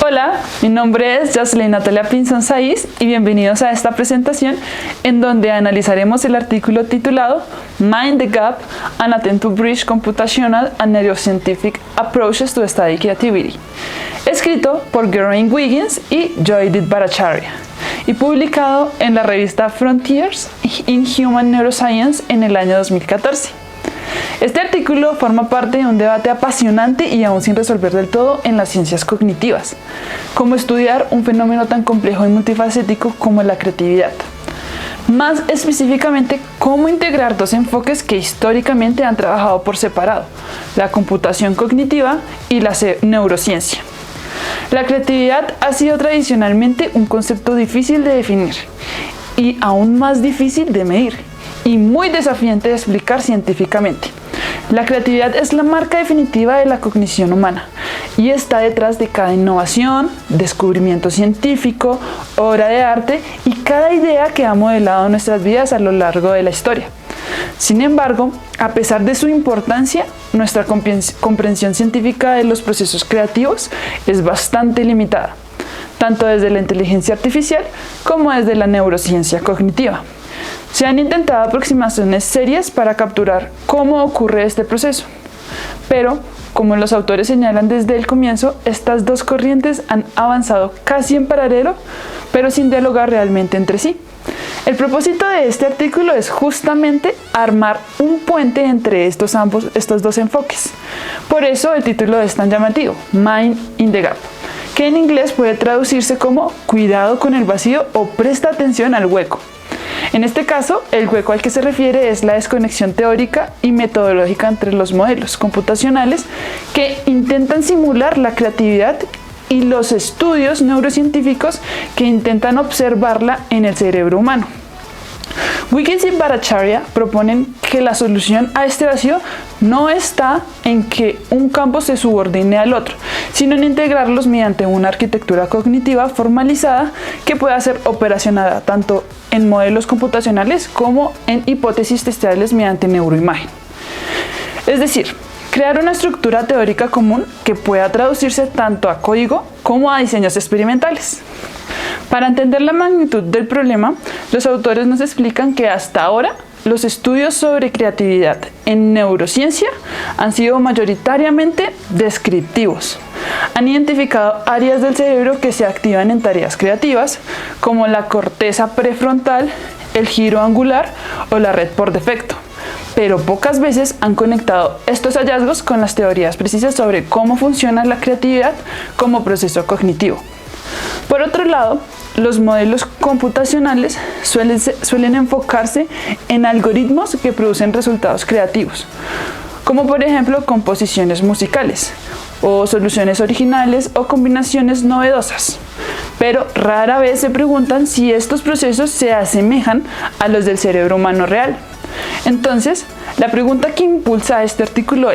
Hola, mi nombre es Jocelyn Natalia Pinzón Saiz y bienvenidos a esta presentación en donde analizaremos el artículo titulado Mind the Gap, an Attempt to Bridge Computational and Neuroscientific Approaches to Study Creativity, escrito por Geraint Wiggins y Judith Bhattacharya y publicado en la revista Frontiers in Human Neuroscience en el año 2014. Este artículo forma parte de un debate apasionante y aún sin resolver del todo en las ciencias cognitivas, cómo estudiar un fenómeno tan complejo y multifacético como la creatividad. Más específicamente, cómo integrar dos enfoques que históricamente han trabajado por separado, la computación cognitiva y la neurociencia. La creatividad ha sido tradicionalmente un concepto difícil de definir y aún más difícil de medir y muy desafiante de explicar científicamente. La creatividad es la marca definitiva de la cognición humana y está detrás de cada innovación, descubrimiento científico, obra de arte y cada idea que ha modelado nuestras vidas a lo largo de la historia. Sin embargo, a pesar de su importancia, nuestra comprensión científica de los procesos creativos es bastante limitada, tanto desde la inteligencia artificial como desde la neurociencia cognitiva. Se han intentado aproximaciones serias para capturar cómo ocurre este proceso, pero, como los autores señalan desde el comienzo, estas dos corrientes han avanzado casi en paralelo, pero sin dialogar realmente entre sí. El propósito de este artículo es justamente armar un puente entre estos dos enfoques. Por eso el título es tan llamativo, Mind in the Gap, que en inglés puede traducirse como cuidado con el vacío o presta atención al hueco. En este caso, el hueco al que se refiere es la desconexión teórica y metodológica entre los modelos computacionales que intentan simular la creatividad y los estudios neurocientíficos que intentan observarla en el cerebro humano. Wiggins y Bhattacharya proponen que la solución a este vacío no está en que un campo se subordine al otro, sino en integrarlos mediante una arquitectura cognitiva formalizada que pueda ser operacionada tanto en modelos computacionales como en hipótesis testables mediante neuroimagen. Es decir, crear una estructura teórica común que pueda traducirse tanto a código como a diseños experimentales. Para entender la magnitud del problema, los autores nos explican que hasta ahora los estudios sobre creatividad en neurociencia han sido mayoritariamente descriptivos. Han identificado áreas del cerebro que se activan en tareas creativas, como la corteza prefrontal, el giro angular o la red por defecto, pero pocas veces han conectado estos hallazgos con las teorías precisas sobre cómo funciona la creatividad como proceso cognitivo. Por otro lado, los modelos computacionales suelen enfocarse en algoritmos que producen resultados creativos, como por ejemplo composiciones musicales, o soluciones originales o combinaciones novedosas, pero rara vez se preguntan si estos procesos se asemejan a los del cerebro humano real. Entonces, la pregunta que impulsa este artículo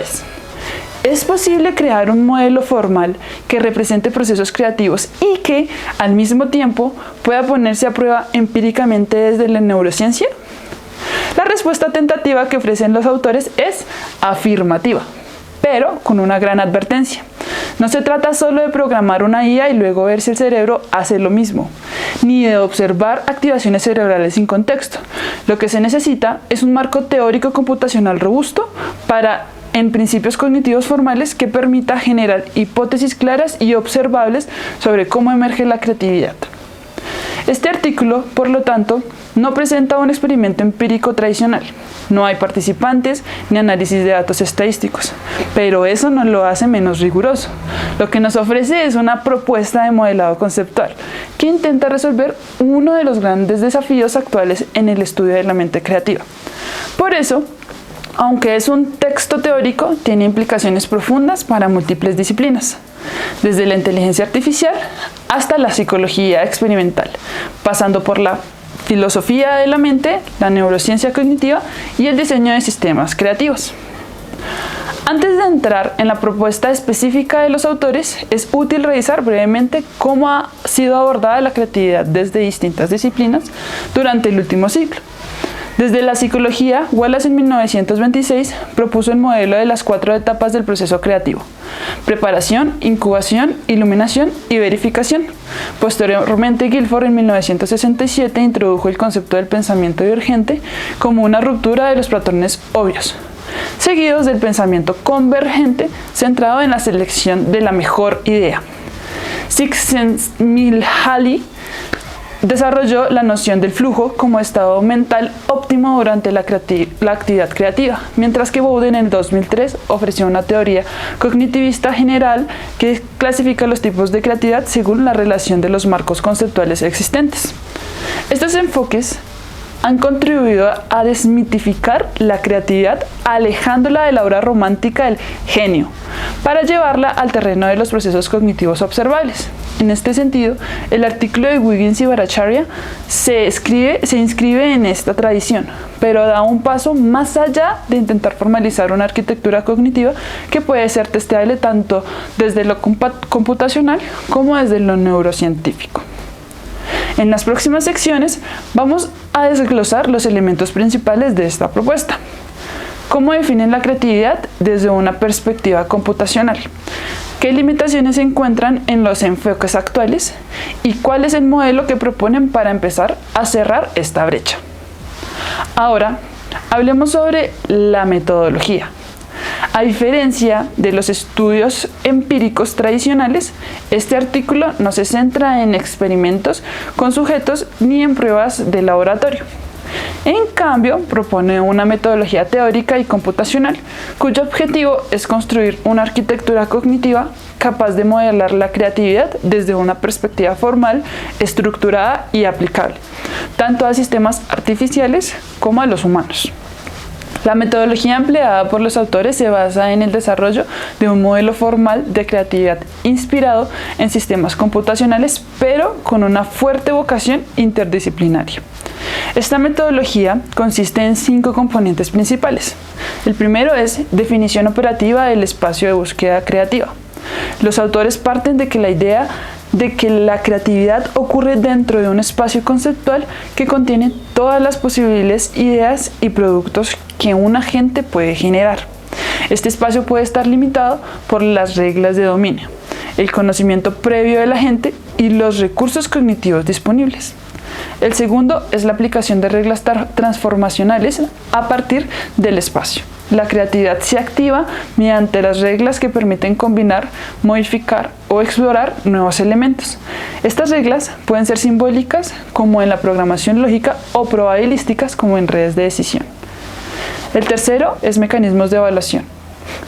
¿es posible crear un modelo formal que represente procesos creativos y que, al mismo tiempo, pueda ponerse a prueba empíricamente desde la neurociencia? La respuesta tentativa que ofrecen los autores es afirmativa, pero con una gran advertencia. No se trata solo de programar una IA y luego ver si el cerebro hace lo mismo, ni de observar activaciones cerebrales sin contexto. Lo que se necesita es un marco teórico computacional robusto en principios cognitivos formales que permita generar hipótesis claras y observables sobre cómo emerge la creatividad. Este artículo, por lo tanto, no presenta un experimento empírico tradicional. No hay participantes ni análisis de datos estadísticos, pero eso no lo hace menos riguroso. Lo que nos ofrece es una propuesta de modelado conceptual que intenta resolver uno de los grandes desafíos actuales en el estudio de la mente creativa. Por eso, aunque es un texto teórico, tiene implicaciones profundas para múltiples disciplinas, desde la inteligencia artificial hasta la psicología experimental, pasando por la filosofía de la mente, la neurociencia cognitiva y el diseño de sistemas creativos. Antes de entrar en la propuesta específica de los autores, es útil revisar brevemente cómo ha sido abordada la creatividad desde distintas disciplinas durante el último siglo. Desde la psicología, Wallace en 1926 propuso el modelo de las 4 etapas del proceso creativo: preparación, incubación, iluminación y verificación. Posteriormente, Guilford en 1967 introdujo el concepto del pensamiento divergente como una ruptura de los patrones obvios, seguidos del pensamiento convergente centrado en la selección de la mejor idea. Csikszentmihalyi desarrolló la noción del flujo como estado mental óptimo durante la actividad creativa, mientras que Bowden en 2003 ofreció una teoría cognitivista general que clasifica los tipos de creatividad según la relación de los marcos conceptuales existentes. Estos enfoques han contribuido a desmitificar la creatividad, alejándola de la obra romántica del genio, para llevarla al terreno de los procesos cognitivos observables. En este sentido, el artículo de Wiggins y Bhattacharya se inscribe en esta tradición, pero da un paso más allá de intentar formalizar una arquitectura cognitiva que puede ser testeable tanto desde lo computacional como desde lo neurocientífico. En las próximas secciones vamos a desglosar los elementos principales de esta propuesta. ¿Cómo definen la creatividad desde una perspectiva computacional? ¿Qué limitaciones se encuentran en los enfoques actuales? ¿Y cuál es el modelo que proponen para empezar a cerrar esta brecha? Ahora, hablemos sobre la metodología. A diferencia de los estudios empíricos tradicionales, este artículo no se centra en experimentos con sujetos ni en pruebas de laboratorio. En cambio, propone una metodología teórica y computacional, cuyo objetivo es construir una arquitectura cognitiva capaz de modelar la creatividad desde una perspectiva formal, estructurada y aplicable, tanto a sistemas artificiales como a los humanos. La metodología empleada por los autores se basa en el desarrollo de un modelo formal de creatividad inspirado en sistemas computacionales, pero con una fuerte vocación interdisciplinaria. Esta metodología consiste en 5 componentes principales. El primero es definición operativa del espacio de búsqueda creativa. Los autores parten de que la idea de que la creatividad ocurre dentro de un espacio conceptual que contiene todas las posibles ideas y productos que un agente puede generar. Este espacio puede estar limitado por las reglas de dominio, el conocimiento previo del agente y los recursos cognitivos disponibles. El segundo es la aplicación de reglas transformacionales a partir del espacio. La creatividad se activa mediante las reglas que permiten combinar, modificar o explorar nuevos elementos. Estas reglas pueden ser simbólicas, como en la programación lógica, o probabilísticas, como en redes de decisión. El tercero es mecanismos de evaluación.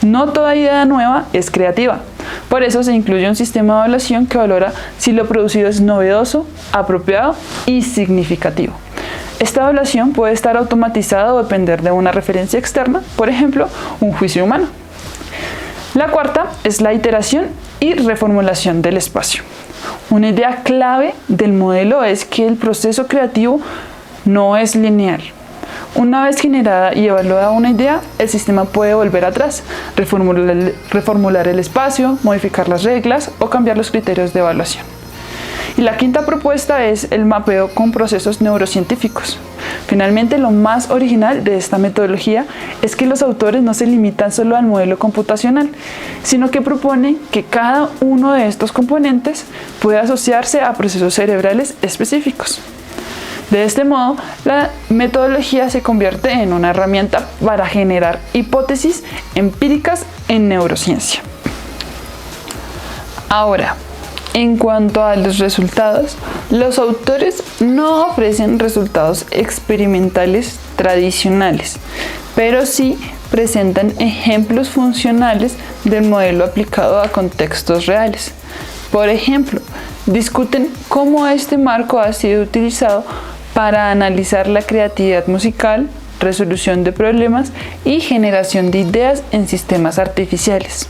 No toda idea nueva es creativa. Por eso se incluye un sistema de evaluación que valora si lo producido es novedoso, apropiado y significativo. Esta evaluación puede estar automatizada o depender de una referencia externa, por ejemplo, un juicio humano. La cuarta es la iteración y reformulación del espacio. Una idea clave del modelo es que el proceso creativo no es lineal. Una vez generada y evaluada una idea, el sistema puede volver atrás, reformular el espacio, modificar las reglas o cambiar los criterios de evaluación. Y la quinta propuesta es el mapeo con procesos neurocientíficos. Finalmente, lo más original de esta metodología es que los autores no se limitan solo al modelo computacional, sino que proponen que cada uno de estos componentes puede asociarse a procesos cerebrales específicos. De este modo, la metodología se convierte en una herramienta para generar hipótesis empíricas en neurociencia. Ahora, en cuanto a los resultados, los autores no ofrecen resultados experimentales tradicionales, pero sí presentan ejemplos funcionales del modelo aplicado a contextos reales. Por ejemplo, discuten cómo este marco ha sido utilizado para analizar la creatividad musical, resolución de problemas y generación de ideas en sistemas artificiales.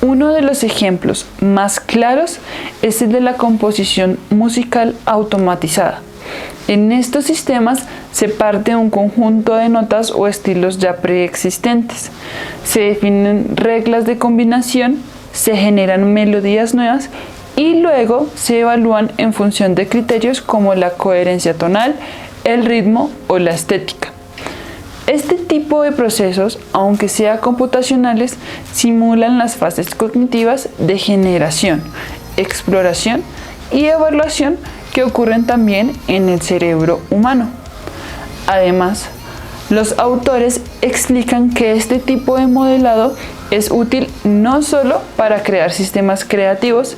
Uno de los ejemplos más claros es el de la composición musical automatizada. En estos sistemas se parte de un conjunto de notas o estilos ya preexistentes. Se definen reglas de combinación, se generan melodías nuevas y luego se evalúan en función de criterios como la coherencia tonal, el ritmo o la estética. Este tipo de procesos, aunque sean computacionales, simulan las fases cognitivas de generación, exploración y evaluación que ocurren también en el cerebro humano. Además, los autores explican que este tipo de modelado es útil no solo para crear sistemas creativos,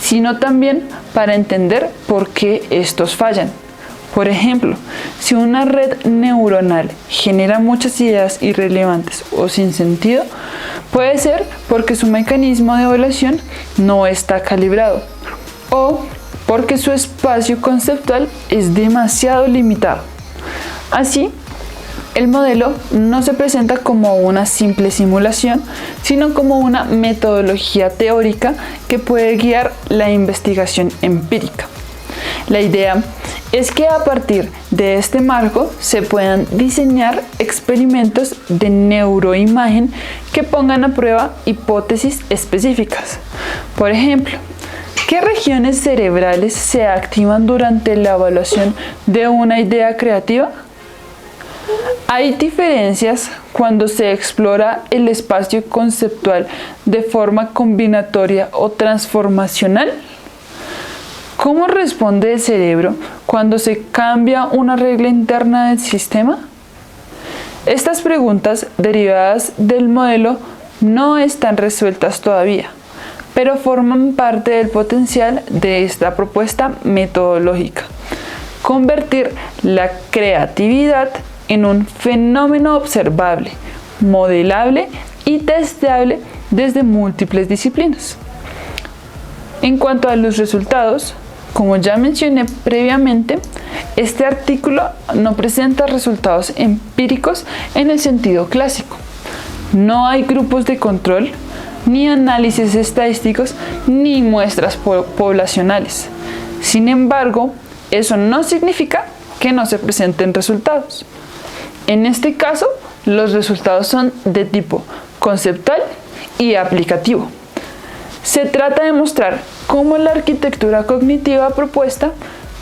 sino también para entender por qué estos fallan. Por ejemplo, si una red neuronal genera muchas ideas irrelevantes o sin sentido, puede ser porque su mecanismo de evaluación no está calibrado o porque su espacio conceptual es demasiado limitado. Así, el modelo no se presenta como una simple simulación, sino como una metodología teórica que puede guiar la investigación empírica. La idea es que a partir de este marco se puedan diseñar experimentos de neuroimagen que pongan a prueba hipótesis específicas. Por ejemplo, ¿qué regiones cerebrales se activan durante la evaluación de una idea creativa? ¿Hay diferencias cuando se explora el espacio conceptual de forma combinatoria o transformacional? ¿Cómo responde el cerebro cuando se cambia una regla interna del sistema? Estas preguntas derivadas del modelo no están resueltas todavía, pero forman parte del potencial de esta propuesta metodológica: convertir la creatividad en un fenómeno observable, modelable y testeable desde múltiples disciplinas. En cuanto a los resultados, como ya mencioné previamente, este artículo no presenta resultados empíricos en el sentido clásico. No hay grupos de control, ni análisis estadísticos, ni muestras poblacionales. Sin embargo, eso no significa que no se presenten resultados. En este caso, los resultados son de tipo conceptual y aplicativo. Se trata de mostrar cómo la arquitectura cognitiva propuesta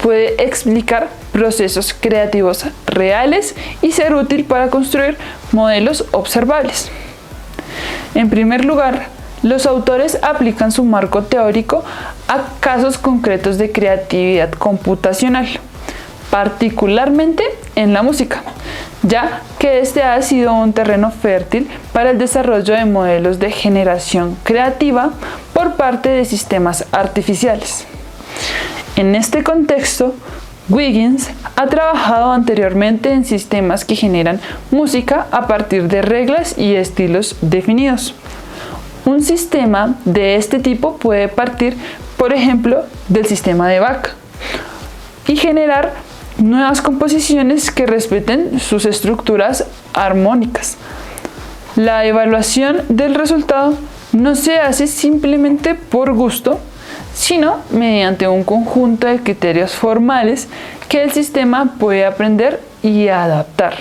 puede explicar procesos creativos reales y ser útil para construir modelos observables. En primer lugar, los autores aplican su marco teórico a casos concretos de creatividad computacional, particularmente en la música, ya que este ha sido un terreno fértil para el desarrollo de modelos de generación creativa por parte de sistemas artificiales. En este contexto, Wiggins ha trabajado anteriormente en sistemas que generan música a partir de reglas y estilos definidos. Un sistema de este tipo puede partir, por ejemplo, del sistema de Bach y generar nuevas composiciones que respeten sus estructuras armónicas. La evaluación del resultado no se hace simplemente por gusto, sino mediante un conjunto de criterios formales que el sistema puede aprender y adaptar.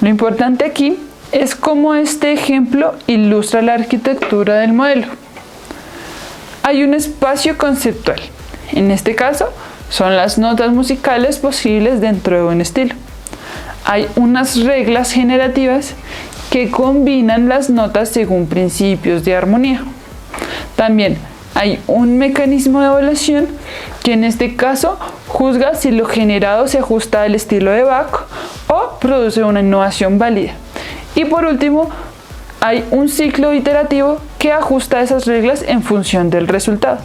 Lo importante aquí es cómo este ejemplo ilustra la arquitectura del modelo. Hay un espacio conceptual. En este caso, son las notas musicales posibles dentro de un estilo. Hay unas reglas generativas que combinan las notas según principios de armonía. También hay un mecanismo de evaluación que en este caso juzga si lo generado se ajusta al estilo de Bach o produce una innovación válida. Y por último, hay un ciclo iterativo que ajusta esas reglas en función del resultado.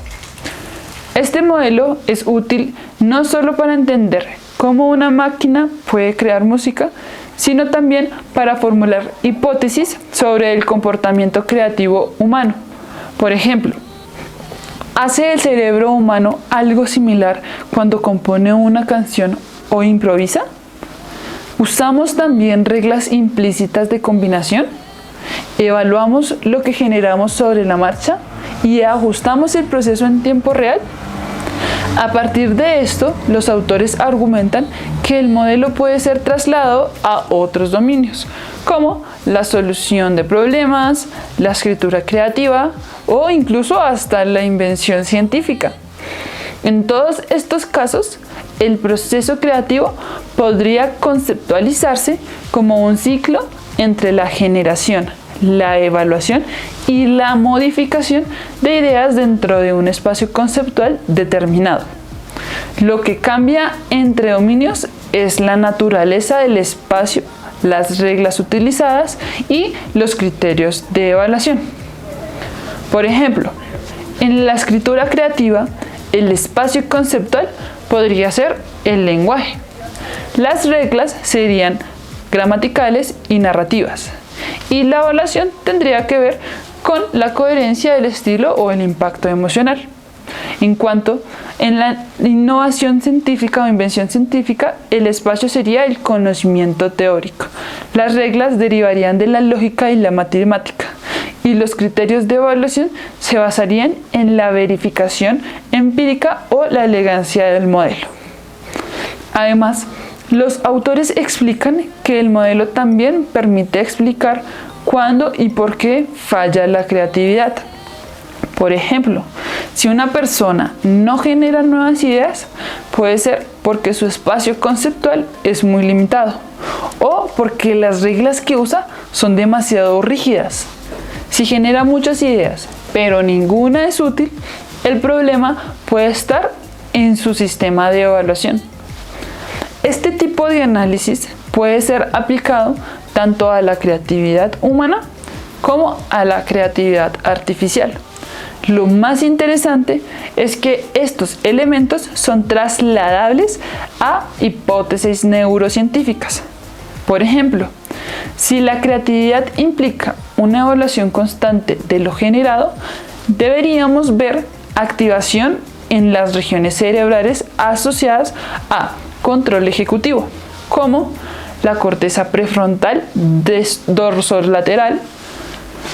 Este modelo es útil no solo para entender cómo una máquina puede crear música, sino también para formular hipótesis sobre el comportamiento creativo humano. Por ejemplo, ¿hace el cerebro humano algo similar cuando compone una canción o improvisa? ¿Usamos también reglas implícitas de combinación? ¿Evaluamos lo que generamos sobre la marcha y ajustamos el proceso en tiempo real? A partir de esto, los autores argumentan que el modelo puede ser trasladado a otros dominios, como la solución de problemas, la escritura creativa o incluso hasta la invención científica. En todos estos casos, el proceso creativo podría conceptualizarse como un ciclo entre la generación, la evaluación y la modificación de ideas dentro de un espacio conceptual determinado. Lo que cambia entre dominios es la naturaleza del espacio, las reglas utilizadas y los criterios de evaluación. Por ejemplo, en la escritura creativa, el espacio conceptual podría ser el lenguaje. Las reglas serían gramaticales y narrativas. Y la evaluación tendría que ver con la coherencia del estilo o el impacto emocional. En cuanto en la innovación científica o invención científica, el espacio sería el conocimiento teórico. Las reglas derivarían de la lógica y la matemática. Y los criterios de evaluación se basarían en la verificación empírica o la elegancia del modelo. Además, los autores explican que el modelo también permite explicar cuándo y por qué falla la creatividad. Por ejemplo, si una persona no genera nuevas ideas, puede ser porque su espacio conceptual es muy limitado o porque las reglas que usa son demasiado rígidas. Si genera muchas ideas, pero ninguna es útil, el problema puede estar en su sistema de evaluación. Este tipo de análisis puede ser aplicado tanto a la creatividad humana como a la creatividad artificial. Lo más interesante es que estos elementos son trasladables a hipótesis neurocientíficas. Por ejemplo, si la creatividad implica una evaluación constante de lo generado, deberíamos ver activación en las regiones cerebrales asociadas a control ejecutivo, como la corteza prefrontal dorsolateral.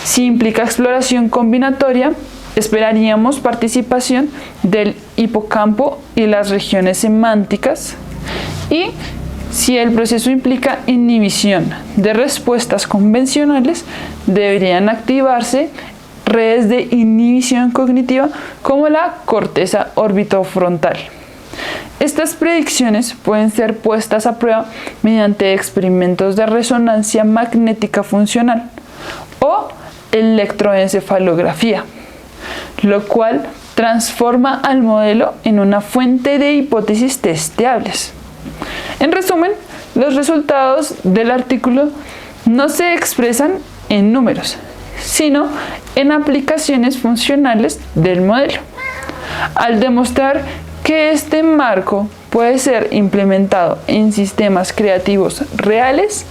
Si implica exploración combinatoria, esperaríamos participación del hipocampo y las regiones semánticas. Y si el proceso implica inhibición de respuestas convencionales, deberían activarse redes de inhibición cognitiva como la corteza orbitofrontal. Estas predicciones pueden ser puestas a prueba mediante experimentos de resonancia magnética funcional o electroencefalografía, lo cual transforma al modelo en una fuente de hipótesis testeables. En resumen, los resultados del artículo no se expresan en números, sino en aplicaciones funcionales del modelo. Al demostrar que este marco puede ser implementado en sistemas creativos reales,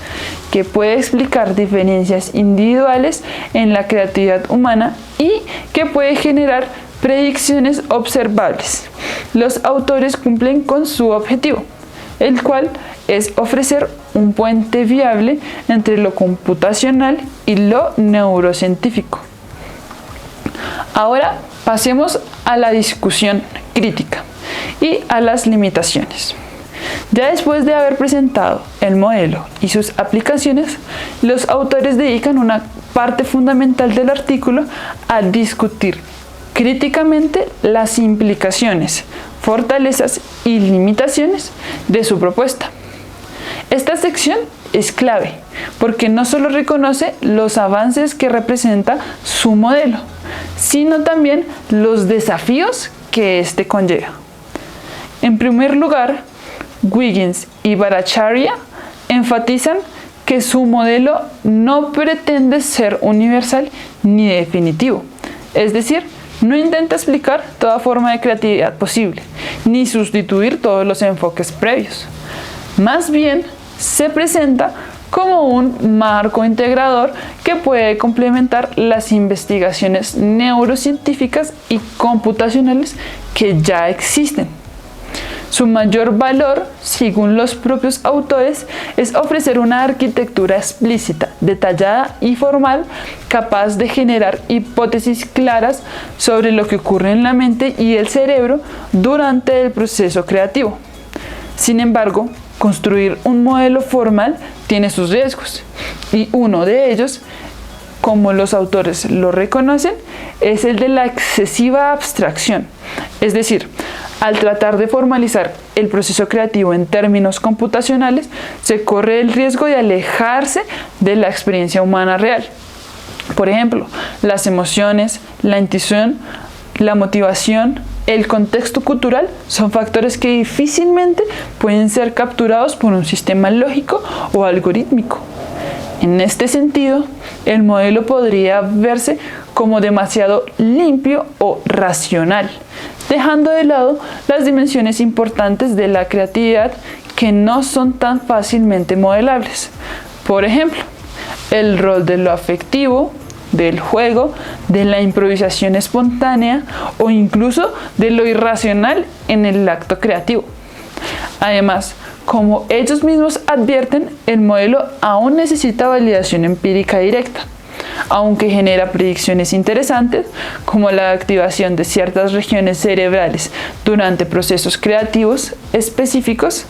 que puede explicar diferencias individuales en la creatividad humana y que puede generar predicciones observables, los autores cumplen con su objetivo, el cual es ofrecer un puente viable entre lo computacional y lo neurocientífico. Ahora pasemos a la discusión crítica y a las limitaciones. Ya después de haber presentado el modelo y sus aplicaciones, los autores dedican una parte fundamental del artículo a discutir críticamente las implicaciones, fortalezas y limitaciones de su propuesta. Esta sección es clave porque no solo reconoce los avances que representa su modelo, sino también los desafíos que éste conlleva. En primer lugar, Wiggins y Bhattacharya enfatizan que su modelo no pretende ser universal ni definitivo, es decir, no intenta explicar toda forma de creatividad posible, ni sustituir todos los enfoques previos. Más bien, se presenta como un marco integrador que puede complementar las investigaciones neurocientíficas y computacionales que ya existen. Su mayor valor, según los propios autores, es ofrecer una arquitectura explícita, detallada y formal, capaz de generar hipótesis claras sobre lo que ocurre en la mente y el cerebro durante el proceso creativo. Sin embargo, construir un modelo formal tiene sus riesgos, y uno de ellos como los autores lo reconocen, es el de la excesiva abstracción. Es decir, al tratar de formalizar el proceso creativo en términos computacionales, se corre el riesgo de alejarse de la experiencia humana real. Por ejemplo, las emociones, la intuición, la motivación, el contexto cultural son factores que difícilmente pueden ser capturados por un sistema lógico o algorítmico. En este sentido, el modelo podría verse como demasiado limpio o racional, dejando de lado las dimensiones importantes de la creatividad que no son tan fácilmente modelables. Por ejemplo, el rol de lo afectivo, del juego, de la improvisación espontánea o incluso de lo irracional en el acto creativo. Además, como ellos mismos advierten, el modelo aún necesita validación empírica directa, aunque genera predicciones interesantes como la activación de ciertas regiones cerebrales durante procesos creativos específicos.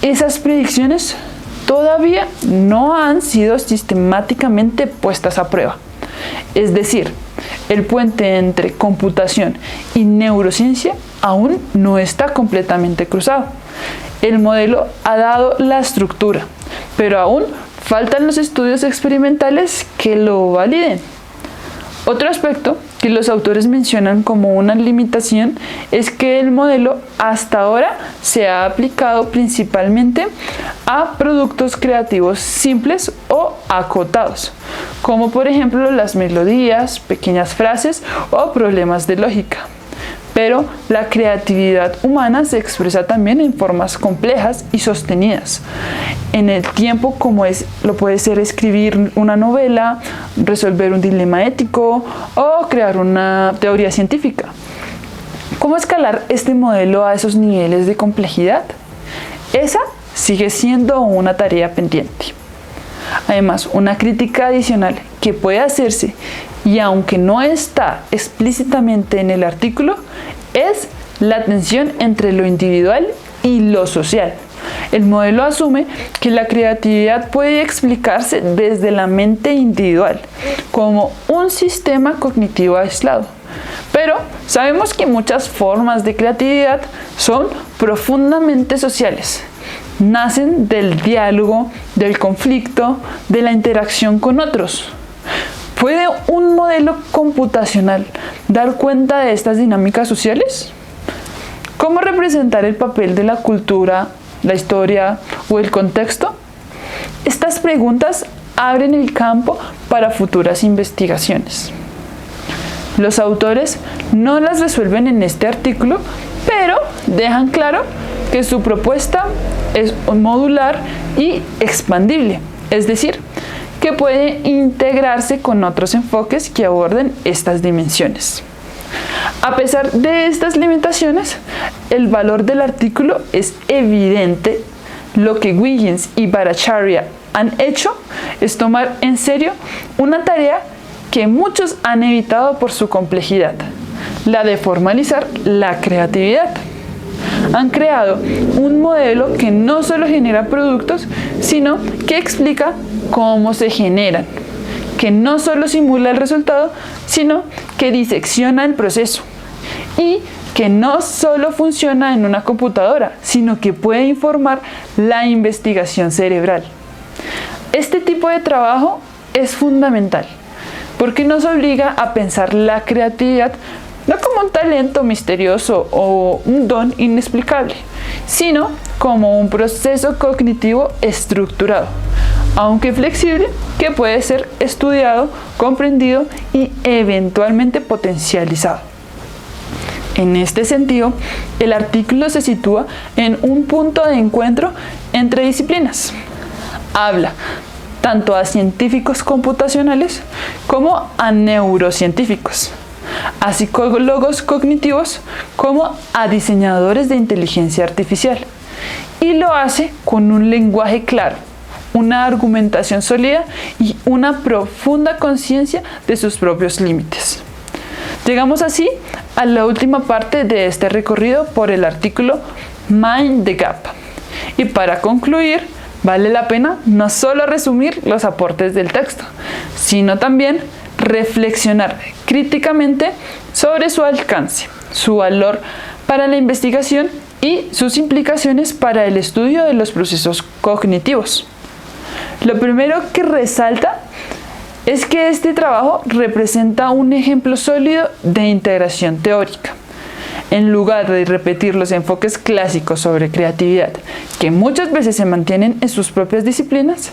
Esas predicciones todavía no han sido sistemáticamente puestas a prueba. Es decir, el puente entre computación y neurociencia aún no está completamente cruzado. El modelo ha dado la estructura, pero aún faltan los estudios experimentales que lo validen. Otro aspecto que los autores mencionan como una limitación es que el modelo hasta ahora se ha aplicado principalmente a productos creativos simples o acotados, como por ejemplo las melodías, pequeñas frases o problemas de lógica. Pero la creatividad humana se expresa también en formas complejas y sostenidas en el tiempo, como lo puede ser escribir una novela, resolver un dilema ético o crear una teoría científica. ¿Cómo escalar este modelo a esos niveles de complejidad? Esa sigue siendo una tarea pendiente. Además, una crítica adicional que puede hacerse, y aunque no está explícitamente en el artículo, es la tensión entre lo individual y lo social. El modelo asume que la creatividad puede explicarse desde la mente individual, como un sistema cognitivo aislado. Pero sabemos que muchas formas de creatividad son profundamente sociales. Nacen del diálogo, del conflicto, de la interacción con otros. ¿Puede un modelo computacional dar cuenta de estas dinámicas sociales? ¿Cómo representar el papel de la cultura, la historia o el contexto? Estas preguntas abren el campo para futuras investigaciones. Los autores no las resuelven en este artículo, pero dejan claro que su propuesta es modular y expandible, es decir, que puede integrarse con otros enfoques que aborden estas dimensiones. A pesar de estas limitaciones, el valor del artículo es evidente. Lo que Wiggins y Bhattacharya han hecho es tomar en serio una tarea que muchos han evitado por su complejidad, la de formalizar la creatividad. Han creado un modelo que no solo genera productos, sino que explica cómo se generan, que no solo simula el resultado, sino que disecciona el proceso, y que no solo funciona en una computadora, sino que puede informar la investigación cerebral. Este tipo de trabajo es fundamental, porque nos obliga a pensar la creatividad no como un talento misterioso o un don inexplicable, sino como un proceso cognitivo estructurado, aunque flexible, que puede ser estudiado, comprendido y eventualmente potencializado. En este sentido, el artículo se sitúa en un punto de encuentro entre disciplinas. Habla tanto a científicos computacionales como a neurocientíficos, a psicólogos cognitivos como a diseñadores de inteligencia artificial, y lo hace con un lenguaje claro, una argumentación sólida y una profunda conciencia de sus propios límites. Llegamos así a la última parte de este recorrido por el artículo Mind the Gap. Y para concluir, Vale la pena no solo resumir los aportes del texto, sino también reflexionar críticamente sobre su alcance, su valor para la investigación y sus implicaciones para el estudio de los procesos cognitivos. Lo primero que resalta es que este trabajo representa un ejemplo sólido de integración teórica. En lugar de repetir los enfoques clásicos sobre creatividad, que muchas veces se mantienen en sus propias disciplinas,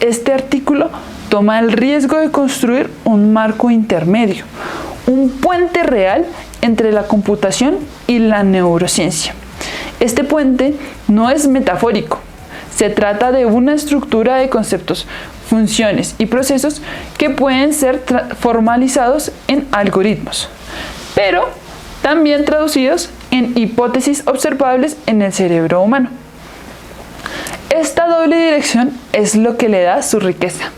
este artículo toma el riesgo de construir un marco intermedio, un puente real entre la computación y la neurociencia. Este puente no es metafórico, se trata de una estructura de conceptos, funciones y procesos que pueden ser formalizados en algoritmos, pero también traducidos en hipótesis observables en el cerebro humano. Esta doble dirección es lo que le da su riqueza.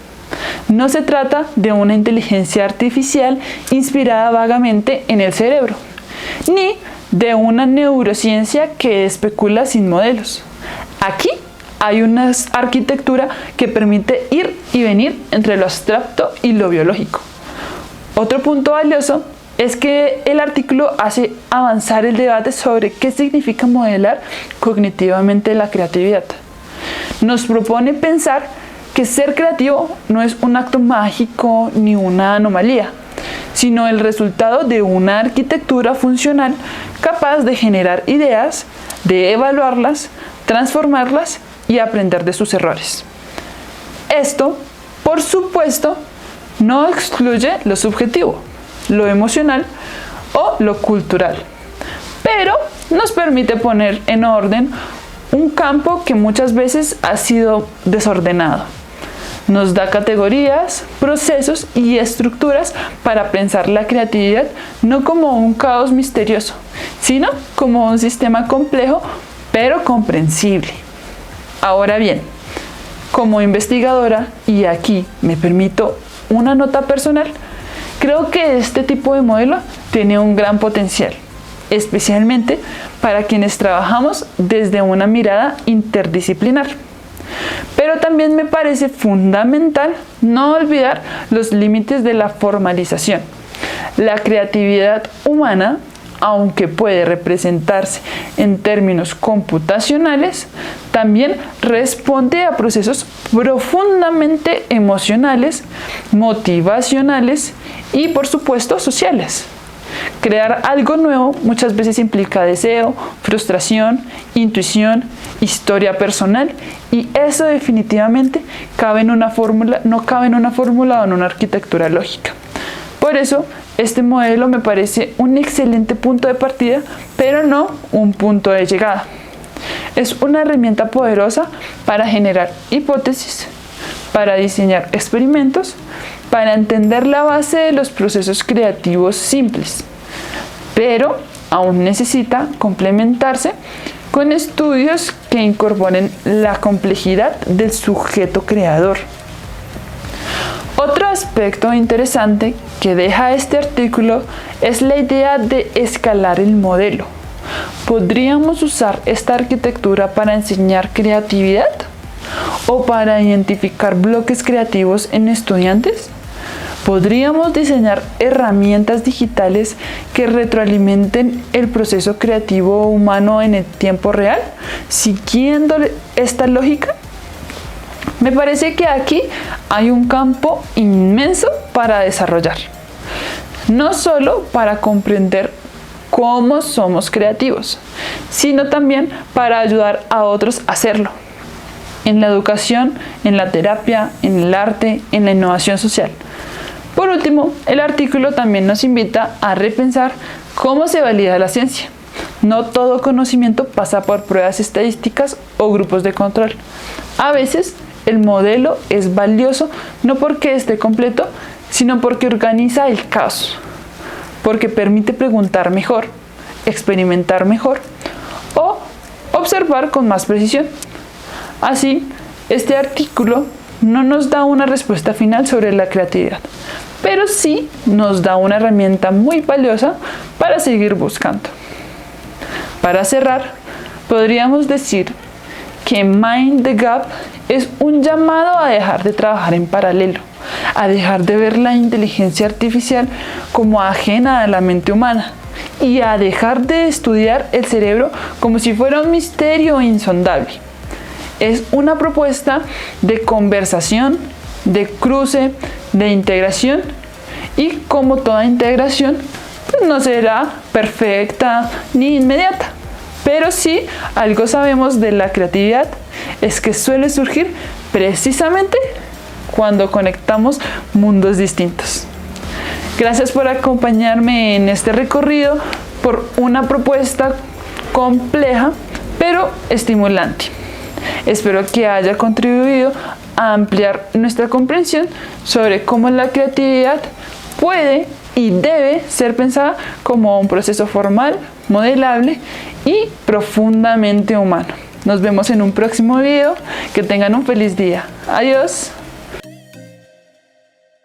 No se trata de una inteligencia artificial inspirada vagamente en el cerebro, ni de una neurociencia que especula sin modelos. Aquí hay una arquitectura que permite ir y venir entre lo abstracto y lo biológico. Otro punto valioso es que el artículo hace avanzar el debate sobre qué significa modelar cognitivamente la creatividad. Nos propone pensar que ser creativo no es un acto mágico ni una anomalía, sino el resultado de una arquitectura funcional capaz de generar ideas, de evaluarlas, transformarlas y aprender de sus errores. Esto, por supuesto, no excluye lo subjetivo, lo emocional o lo cultural, pero nos permite poner en orden un campo que muchas veces ha sido desordenado. Nos da categorías, procesos y estructuras para pensar la creatividad no como un caos misterioso, sino como un sistema complejo pero comprensible. Ahora bien, como investigadora, y aquí me permito una nota personal, creo que este tipo de modelo tiene un gran potencial, especialmente para quienes trabajamos desde una mirada interdisciplinar. Pero también me parece fundamental no olvidar los límites de la formalización. La creatividad humana, aunque puede representarse en términos computacionales, también responde a procesos profundamente emocionales, motivacionales y, por supuesto, sociales. Crear algo nuevo muchas veces implica deseo, frustración, intuición, historia personal, y eso definitivamente no cabe en una fórmula o en una arquitectura lógica. Por eso, este modelo me parece un excelente punto de partida, pero no un punto de llegada. Es una herramienta poderosa para generar hipótesis, para diseñar experimentos, para entender la base de los procesos creativos simples, pero aún necesita complementarse con estudios que incorporen la complejidad del sujeto creador. Otro aspecto interesante que deja este artículo es la idea de escalar el modelo. ¿Podríamos usar esta arquitectura para enseñar creatividad o para identificar bloques creativos en estudiantes? ¿Podríamos diseñar herramientas digitales que retroalimenten el proceso creativo humano en el tiempo real, siguiendo esta lógica? Me parece que aquí hay un campo inmenso para desarrollar, no solo para comprender cómo somos creativos, sino también para ayudar a otros a hacerlo, en la educación, en la terapia, en el arte, en la innovación social. Por último, el artículo también nos invita a repensar cómo se valida la ciencia. No todo conocimiento pasa por pruebas estadísticas o grupos de control. A veces, el modelo es valioso no porque esté completo, sino porque organiza el caos, porque permite preguntar mejor, experimentar mejor o observar con más precisión. Así, este artículo no nos da una respuesta final sobre la creatividad, pero sí nos da una herramienta muy valiosa para seguir buscando. Para cerrar, podríamos decir que Mind the Gap Es un llamado a dejar de trabajar en paralelo, a dejar de ver la inteligencia artificial como ajena a la mente humana y a dejar de estudiar el cerebro como si fuera un misterio insondable. Es una propuesta de conversación, de cruce, de integración, y como toda integración, pues no será perfecta ni inmediata. Pero sí, algo sabemos de la creatividad, es que suele surgir precisamente cuando conectamos mundos distintos. Gracias por acompañarme en este recorrido por una propuesta compleja, pero estimulante. Espero que haya contribuido a ampliar nuestra comprensión sobre cómo la creatividad puede y debe ser pensada como un proceso formal, modelable y profundamente humano. Nos vemos en un próximo video. Que tengan un feliz día. Adiós.